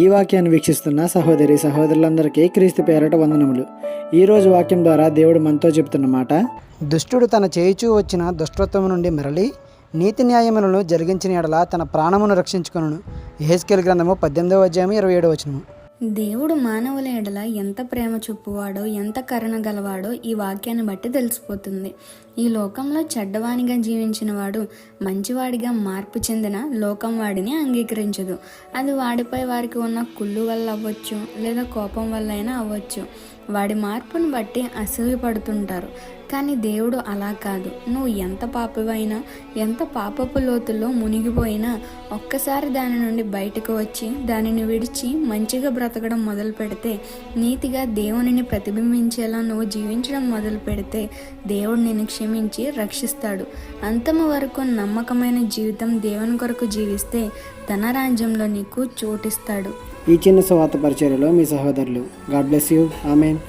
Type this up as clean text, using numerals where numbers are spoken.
ఈ వాక్యాన్ని వీక్షిస్తున్న సహోదరి సహోదరులందరికీ క్రీస్తు పేరట వందనములు. ఈరోజు వాక్యం ద్వారా దేవుడు మనతో చెబుతున్న మాట: దుష్టుడు తన చేయుచూ వచ్చిన దుష్టత్వము నుండి మరలి నీతి న్యాయములను జరిగించిన యెడల తన ప్రాణమును రక్షించుకొనును. యెహెజ్కేలు గ్రంథము 18వ అధ్యాయం 27వ వచనము. దేవుడు మానవుల ఎడల ఎంత ప్రేమ చూపువాడో, ఎంత కరుణ గలవాడో ఈ వాక్యాన్ని బట్టి తెలిసిపోతుంది. ఈ లోకంలో చెడ్డవానిగా జీవించిన వాడు మంచివాడిగా మార్పు చెందిన లోకం వాడిని అంగీకరించదు. అది వాడిపై వారికి ఉన్న కుళ్ళు వల్ల అవ్వచ్చు, లేదా కోపం వల్ల అయినా అవ్వచ్చు. వాడి మార్పును బట్టి అసూయపడుతుంటారు. కానీ దేవుడు అలా కాదు. నువ్వు ఎంత పాపమైనా, ఎంత పాపపు లోతుల్లో మునిగిపోయినా ఒక్కసారి దాని నుండి బయటకు వచ్చి దానిని విడిచి మంచిగా బ్రతకడం మొదలు పెడితే, నీతిగా దేవునిని ప్రతిబింబించేలా నువ్వు జీవించడం మొదలు పెడితే దేవుడు నిన్ను క్షమించి రక్షిస్తాడు. అంతము వరకు నమ్మకమైన జీవితం దేవుని కొరకు జీవిస్తే తన రాజ్యంలో నీకు చోటిస్తాడు. ఈ చిన్న సువార్త పరిచర్యలో మీ సహోదరులు. God bless you. ఆమేన్.